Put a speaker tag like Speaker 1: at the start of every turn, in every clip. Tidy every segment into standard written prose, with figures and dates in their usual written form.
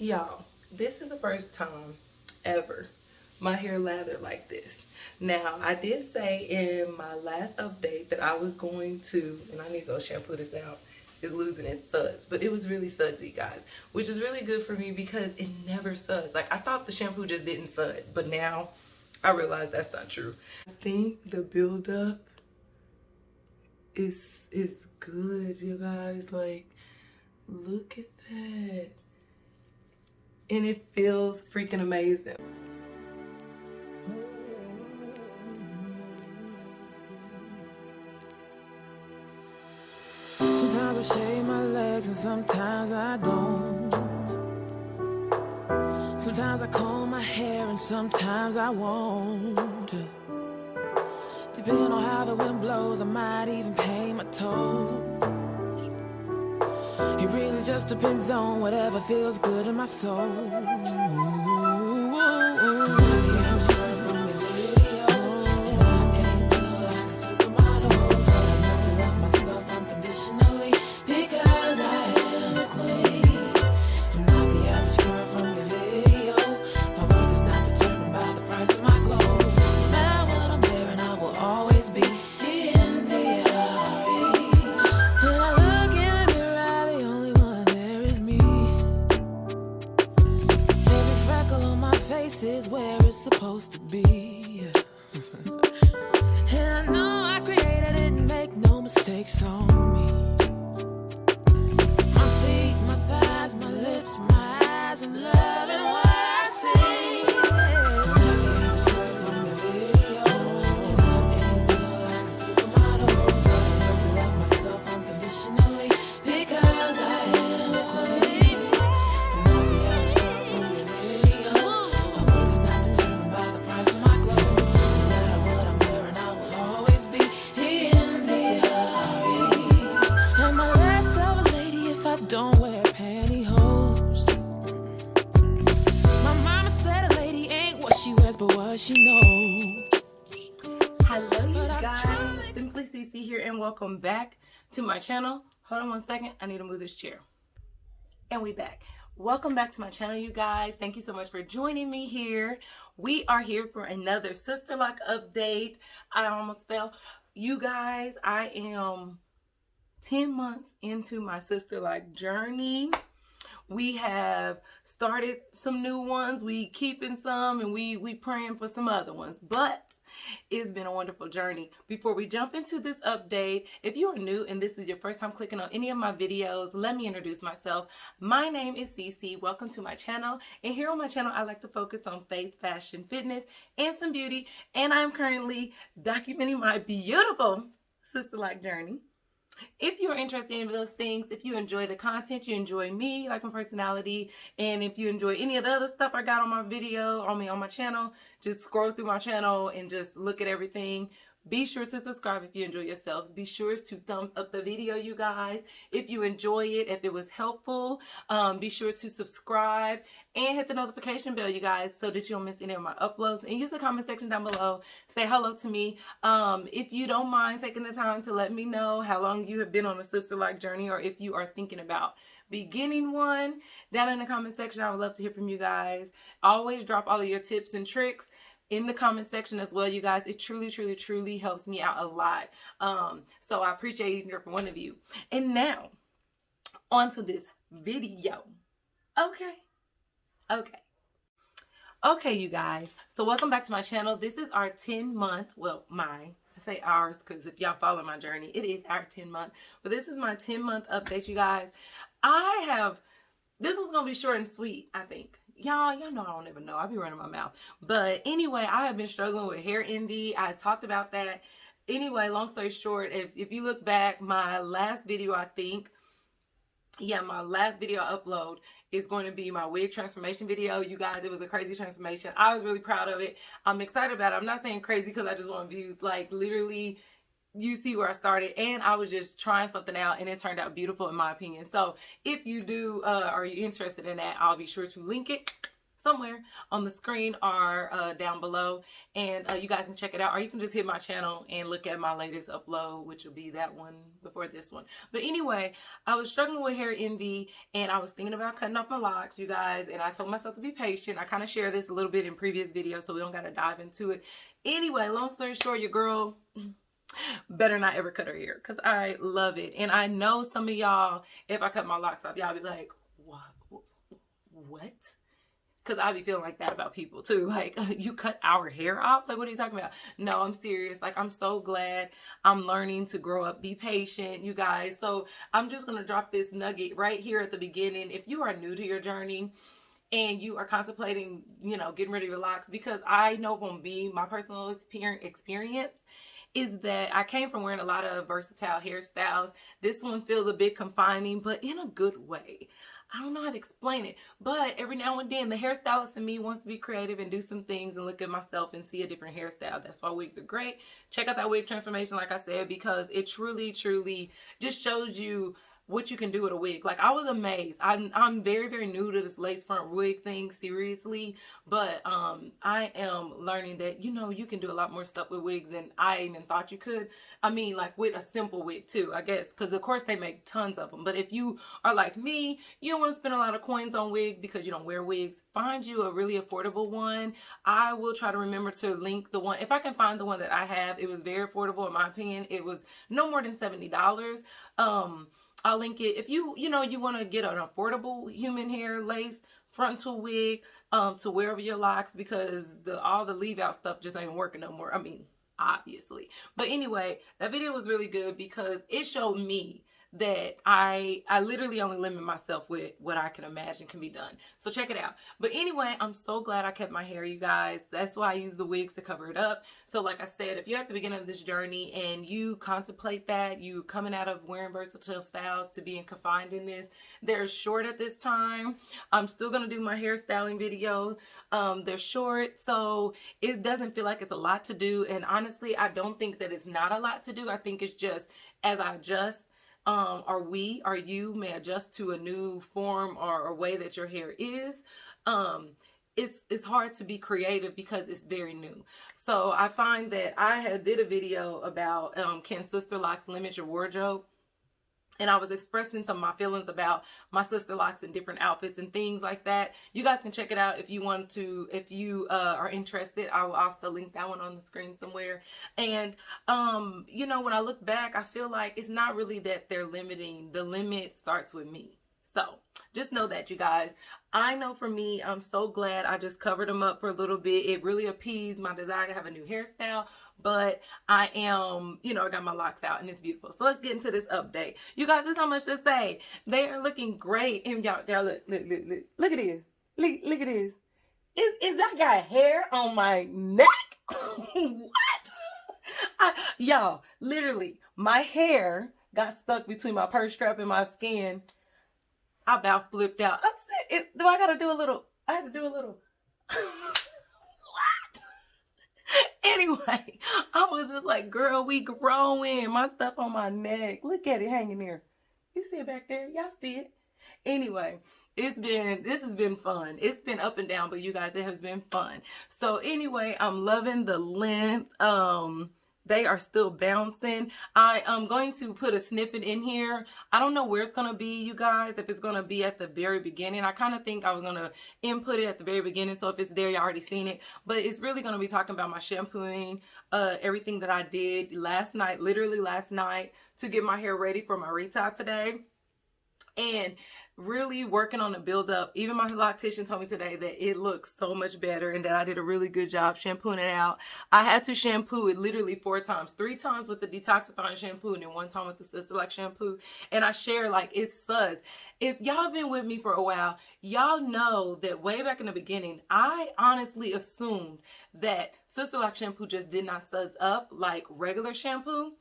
Speaker 1: Y'all, this is the first time ever my hair lathered like this. Now, I did say in my last update that I was going to, and I need to go shampoo this out, it's losing its suds, but it was really sudsy, guys, which is really good for me because it never suds. Like, I thought the shampoo just didn't sud, but now I realize that's not true. I think the buildup is good, you guys. Like, look at that. And it feels freaking amazing.
Speaker 2: Sometimes I shave my legs and sometimes I don't. Sometimes I comb my hair and sometimes I won't. Depending on how the wind blows, I might even paint my toes. It really just depends on whatever feels good in my soul. Is where it's supposed to be. And I know I created it and make no mistakes on me. My feet, my thighs, my lips, my eyes, and love and what I see. From your video, and I ain't built like a supermodel, but I learned to love myself unconditionally because I am a queen. And not the average girl from your video. Don't wear pantyhose. My mama said a lady ain't what she wears, but what she knows.
Speaker 1: Hello, you guys. CimplyCeCe here, and welcome back to my channel. Hold on one second. I need to move this chair. And we back. Welcome back to my channel, you guys. Thank you so much for joining me here. We are here for another SISTERLOCK update. I almost fell. You guys, I am 10 months into my SISTERLOCK journey. We have started some new ones, we keeping some, and we praying for some other ones, but it's been a wonderful journey. Before we jump into this update, if you are new and this is your first time clicking on any of my videos, let me introduce myself. My name is Cece. Welcome to my channel, and here on my channel I like to focus on faith, fashion, fitness, and some beauty, and I'm currently documenting my beautiful SISTERLOCK journey. If you're interested in those things, if you enjoy the content, you enjoy me, like my personality, and if you enjoy any of the other stuff I got on my video, on my channel, just scroll through my channel and just look at everything. Be sure to subscribe if you enjoy yourselves. Be sure to thumbs up the video, you guys, if you enjoy it, if it was helpful. Be sure to subscribe and hit the notification bell, you guys, so that you don't miss any of my uploads. And use the comment section down below. Say hello to me. If you don't mind taking the time to let me know how long you have been on a SISTERLOCK journey, or if you are thinking about beginning one, down in the comment section, I would love to hear from you guys. Always drop all of your tips and tricks in the comment section as well, you guys. It truly helps me out a lot. So I appreciate each and every one of you. And now, on to this video. Okay, you guys. So welcome back to my channel. This is our 10-month, well, I say ours because if y'all follow my journey, it is our 10-month. But this is my 10-month update, you guys. This was going to be short and sweet, I think. Y'all know I don't ever know. I be running my mouth. But anyway, I have been struggling with hair envy. I talked about that. Anyway, long story short, if you look back, my last video, I think, my last video I upload is going to be my wig transformation video. You guys, it was a crazy transformation. I was really proud of it. I'm excited about it. I'm not saying crazy because I just want views. Like, literally, you see where I started, and I was just trying something out, and it turned out beautiful in my opinion. So if you do are you interested in that, I'll be sure to link it somewhere on the screen or down below, and you guys can check it out, or you can just hit my channel and look at my latest upload, which will be that one before this one. But anyway, I was struggling with hair envy, and I was thinking about cutting off my locks, you guys, and I told myself to be patient. I kind of share this a little bit in previous videos, so we don't got to dive into it. Anyway, long story short, your girl better not ever cut her hair, because I love it. And I know some of y'all, if I cut my locks off, y'all be like, what? Because I be feeling like that about people too. Like, you cut our hair off? Like, what are you talking about? No, I'm serious. Like, I'm so glad I'm learning to grow up. Be patient, you guys. So I'm just going to drop this nugget right here at the beginning. If you are new to your journey and you are contemplating, you know, getting rid of your locks, because I know from me, my personal experience is that I came from wearing a lot of versatile hairstyles. This one feels a bit confining, but in a good way. I don't know how to explain it, but every now and then the hairstylist in me wants to be creative and do some things and look at myself and see a different hairstyle. That's why wigs are great. Check out that wig transformation, like I said, because it truly, truly just shows you what you can do with a wig. Like, I was amazed. I'm very, very new to this lace front wig thing, seriously, but I am learning that, you know, you can do a lot more stuff with wigs than I even thought you could. I mean, like, with a simple wig too, I guess, because of course they make tons of them. But if you are like me, you don't want to spend a lot of coins on wigs because you don't wear wigs, find you a really affordable one. I will try to remember to link the one, if I can find the one that I have. It was very affordable in my opinion. It was no more than $70. I'll link it. If you know, you want to get an affordable human hair lace frontal wig to wear over your locks, because all the leave out stuff just ain't working no more. I mean, obviously. But anyway, that video was really good because it showed me that I literally only limit myself with what I can imagine can be done. So check it out. But anyway, I'm so glad I kept my hair, you guys. That's why I use the wigs to cover it up. So like I said, if you're at the beginning of this journey and you contemplate that, you coming out of wearing versatile styles to being confined in this, they're short at this time. I'm still going to do my hairstyling video. They're short, so it doesn't feel like it's a lot to do. And honestly, I don't think that it's not a lot to do. I think it's just as I adjust, or you may adjust to a new form or a way that your hair is. It's hard to be creative because it's very new. So I find that I did a video about can SISTERLOCKS limit your wardrobe? And I was expressing some of my feelings about my SISTERLOCKS in different outfits and things like that. You guys can check it out if you want to, if you are interested. I will also link that one on the screen somewhere. And, you know, when I look back, I feel like it's not really that they're limiting. The limit starts with me. So just know that, you guys. I know for me, I'm so glad I just covered them up for a little bit. It really appeased my desire to have a new hairstyle, but I am, you know, I got my locks out and it's beautiful. So let's get into this update. You guys, there's not much to say. They are looking great. And y'all look at this. Look at this. Is I got hair on my neck? What? Y'all, literally, my hair got stuck between my purse strap and my skin. I about flipped out. I said, do I gotta do a little? I had to do a little. What? Anyway, I was just like, girl, we growing. My stuff on my neck. Look at it hanging there. You see it back there? Y'all see it? Anyway, this has been fun. It's been up and down, but you guys, it has been fun. So anyway, I'm loving the length. They are still bouncing. I am going to put a snippet in here. I don't know where it's going to be, you guys, if it's going to be at the very beginning. I kind of think I was going to input it at the very beginning, so if it's there, you already seen it. But it's really going to be talking about my shampooing, everything that I did last night, literally last night, to get my hair ready for my retie today. And really working on the build up. Even my loctician told me today that it looks so much better and that I did a really good job shampooing it out. I had to shampoo it literally 4 times. 3 times with the detoxifying shampoo and then 1 time with the SISTERLOCK shampoo. And I share like it suds. If y'all been with me for a while, y'all know that way back in the beginning, I honestly assumed that SISTERLOCK shampoo just did not suds up like regular shampoo.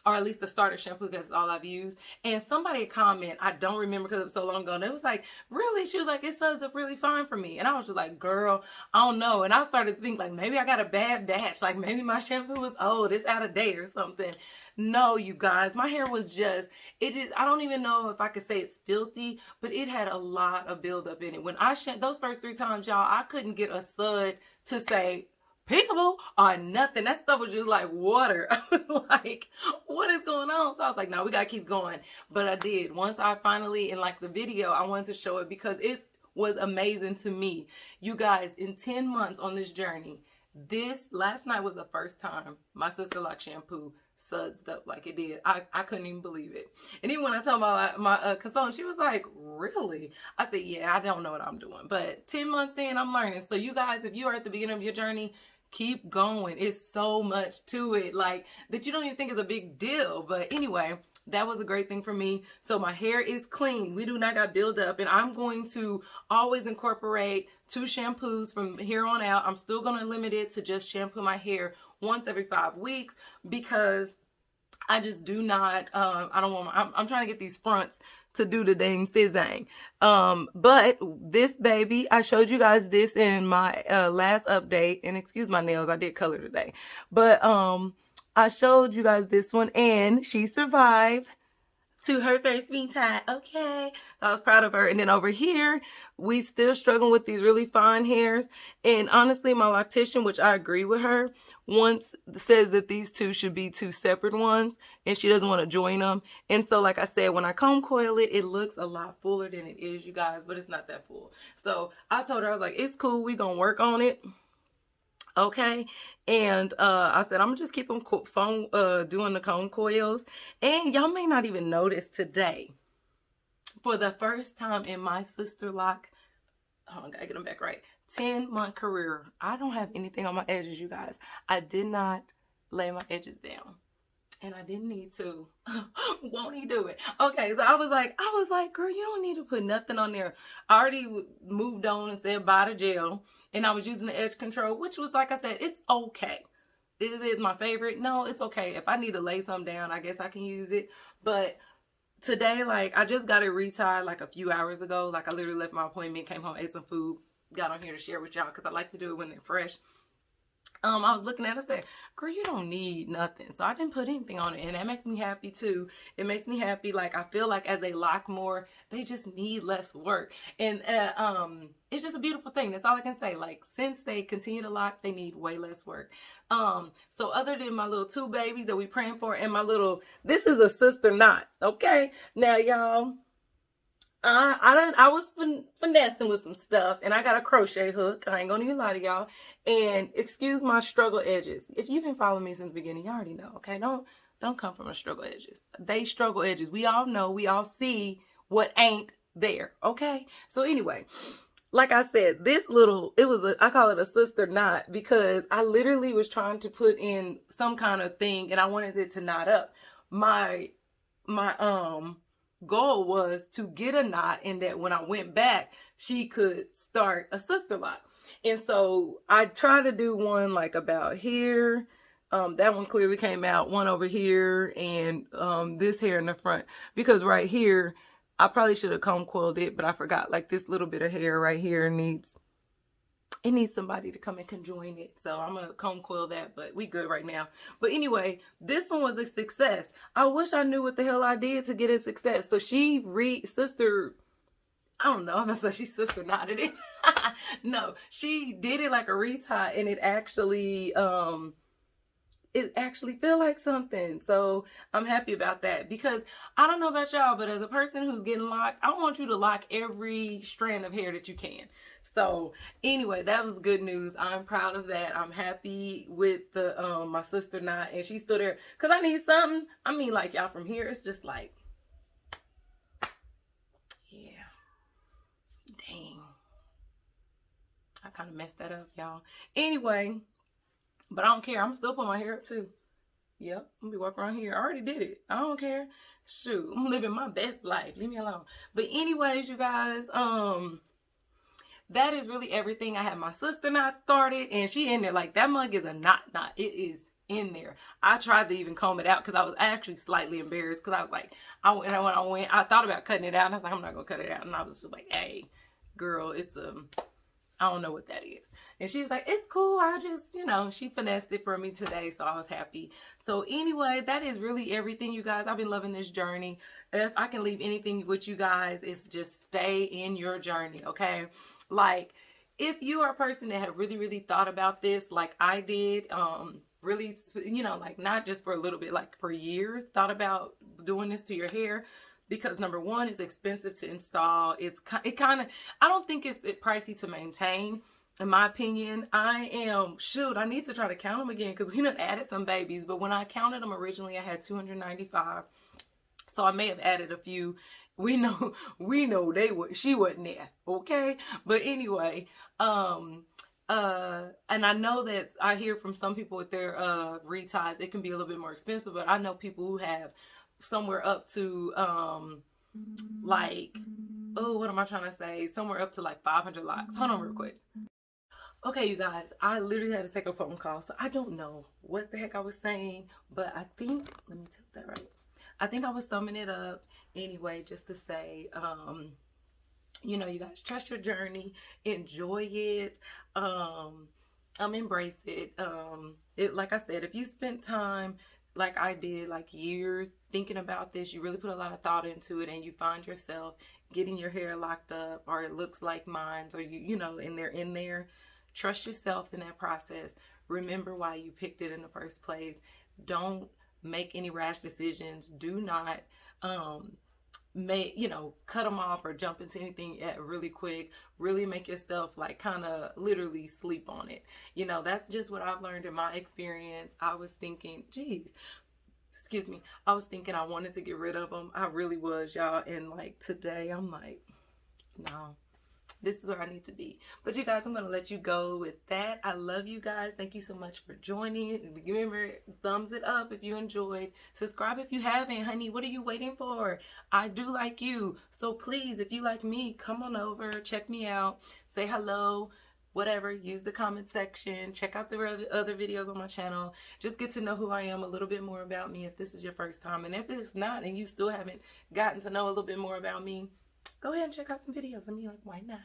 Speaker 1: or at least the starter shampoo, because it's all I've used. And somebody comment, I don't remember because it was so long ago, and it was like, really? She was like, it suds up really fine for me. And I was just like, girl, I don't know. And I started to think like, maybe I got a bad batch, like maybe my shampoo was old, it's out of date or something. No, you guys, my hair was just, I don't even know if I could say it's filthy, but it had a lot of buildup in it. When I those first 3 times, y'all, I couldn't get a sud to say peekaboo or nothing. That stuff was just like water. I was like, what is going on? So I was like, no, we gotta keep going. But I did. Once I finally, in like the video, I wanted to show it because it was amazing to me. You guys, in 10 months on this journey, last night was the first time my SISTERLOCK shampoo sudsed up like it did. I couldn't even believe it. And even when I told my consultant, she was like, really? I said, yeah, I don't know what I'm doing. But 10 months in, I'm learning. So you guys, if you are at the beginning of your journey, keep going. It's so much to it, like, that you don't even think is a big deal. But anyway, that was a great thing for me. So my hair is clean. We do not got build up, and I'm going to always incorporate 2 shampoos from here on out. I'm still going to limit it to just shampoo my hair once every 5 weeks because I just do not, I don't want I'm trying to get these fronts to do the dang fizzang. But this baby, I showed you guys this in my last update, and excuse my nails, I did color today. But I showed you guys this one, and she survived to her first being tied. Okay, so I was proud of her. And then over here, we still struggling with these really fine hairs. And honestly, my loctician, which I agree with her, once says that these 2 should be 2 separate ones, and she doesn't want to join them. And so, like I said, when I comb coil it, it looks a lot fuller than it is, you guys, but it's not that full. So I told her, I was like, it's cool, we gonna work on it. Okay, and I said I'm gonna just keep them doing the comb coils. And y'all may not even notice today, for the first time in my SISTERLOCK, hold on, gotta get them back right, 10-month career, I don't have anything on my edges, you guys. I did not lay my edges down, and I didn't need to. Won't he do it? Okay, so I was like, girl, you don't need to put nothing on there. I already moved on and said bye to gel, and I was using the edge control, which was, like I said, it's okay. Is it my favorite? No, it's okay. If I need to lay some down, I guess I can use it. But today, like, I just got it retied like a few hours ago. Like, I literally left my appointment, came home, ate some food, got on here to share with y'all because I like to do it when they're fresh. I was looking at it and said, girl, you don't need nothing. So I didn't put anything on it, and that makes me happy too. It makes me happy. Like, I feel like as they lock more, they just need less work. And it's just a beautiful thing. That's all I can say. Like, since they continue to lock, they need way less work. So other than my little 2 babies that we praying for, and my little, this is a sister knot. Okay, now y'all, I was finessing with some stuff, and I got a crochet hook. I ain't gonna even lie to y'all. And excuse my struggle edges. If you've been following me since the beginning, you already know, okay? Don't come from a struggle edges. They struggle edges. We all know, we all see what ain't there, okay? So anyway, like I said, this little, I call it a sister knot because I literally was trying to put in some kind of thing, and I wanted it to knot up. My goal was to get a knot, and that when I went back, she could start a SISTERLOCK. And so I tried to do one like about here. That one clearly came out, one over here, and this hair in the front, because right here, I probably should have comb coiled it, but I forgot. Like, this little bit of hair right here needs somebody to come and conjoin it. So I'm gonna comb coil that, but we good right now. But anyway, this one was a success. I wish I knew what the hell I did to get a success. So she I don't know, I'm gonna say she sister knotted it. No, she did it like a retie, and it actually feel like something. So I'm happy about that, because I don't know about y'all, but as a person who's getting locked, I want you to lock every strand of hair that you can. So anyway, that was good news. I'm proud of that. I'm happy with the my sister knot, and she's still there because I need something. I mean, like, y'all, from here, it's just like, yeah, dang, I kind of messed that up, y'all. Anyway, but I don't care. I'm still putting my hair up too. Yep, I'm gonna be walking around here. I already did it. I don't care. Shoot, I'm living my best life. Leave me alone. But anyways, you guys, that is really everything. I had my sister knot started, and she in there like, that mug is a knot. It is in there. I tried to even comb it out because I was actually slightly embarrassed because I was like, I thought about cutting it out and I was like, I'm not gonna cut it out. And I was just like, hey, girl, it's I don't know what that is. And she was like, it's cool. I just, she finessed it for me today. So I was happy. So anyway, that is really everything, you guys. I've been loving this journey. If I can leave anything with you guys, it's just stay in your journey, okay? Like, if you are a person that have really, really thought about this like I did, really, like not just for a little bit, like for years, thought about doing this to your hair, because number one, it's expensive to install. I don't think it's pricey to maintain, in my opinion. I need to try to count them again because we done added some babies, but when I counted them originally, I had 295. So I may have added a few. We know she wasn't there, okay? But anyway, and I know that I hear from some people with their reties, it can be a little bit more expensive, but I know people who have somewhere up to like, oh, what am I trying to say? Somewhere up to like 500 locks. Hold on real quick. Okay, you guys, I literally had to take a phone call, so I don't know what the heck I was saying, but I think, let me tilt that right. I think I was summing it up anyway, just to say, you guys, trust your journey, enjoy it, embrace it. Like I said, if you spent time like I did, like years thinking about this, you really put a lot of thought into it, and you find yourself getting your hair locked up, or it looks like mine's, or and they're in there, trust yourself in that process. Remember why you picked it in the first place. Don't make any rash decisions. Do not cut them off or jump into anything really quick. Really make yourself like kind of literally sleep on it. That's just what I've learned in my experience. I was thinking, I was thinking I wanted to get rid of them. I really was, y'all. And like today, I'm like, no, this is where I need to be. But you guys, I'm going to let you go with that. I love you guys. Thank you so much for joining. Remember, thumbs it up if you enjoyed. Subscribe if you haven't, honey. What are you waiting for? I do like you. So please, if you like me, come on over. Check me out. Say hello. Whatever. Use the comment section. Check out the other videos on my channel. Just get to know who I am, a little bit more about me if this is your first time. And if it's not and you still haven't gotten to know a little bit more about me, go ahead and check out some videos. I mean, like, why not?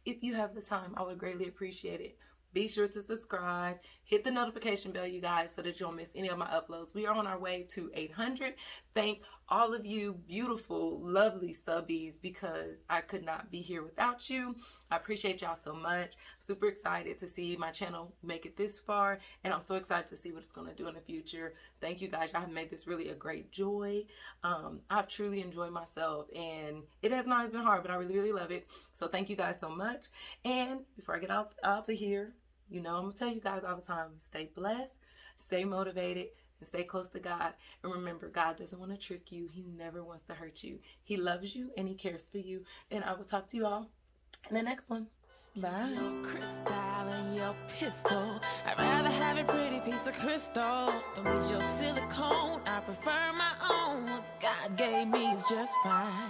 Speaker 1: If you have the time, I would greatly appreciate it. Be sure to subscribe. Hit the notification bell, you guys, so that you don't miss any of my uploads. We are on our way to 800. Thank all of you beautiful, lovely subbies, because I could not be here without you. I appreciate y'all so much. Super excited to see my channel make it this far, and I'm so excited to see what it's going to do in the future. Thank you guys. Y'all have made this really a great joy. I've truly enjoyed myself, and it hasn't always been hard, but I really, really love it. So thank you guys so much. And before I get off of here, I'm going to tell you guys all the time, stay blessed, stay motivated, and stay close to God. And remember, God doesn't want to trick you. He never wants to hurt you. He loves you and he cares for you. And I will talk to you all in the next one. Bye.
Speaker 2: Your crystal and your pistol. I'd rather have a pretty piece of crystal. Don't need your silicone. I prefer my own. What God gave me is just fine.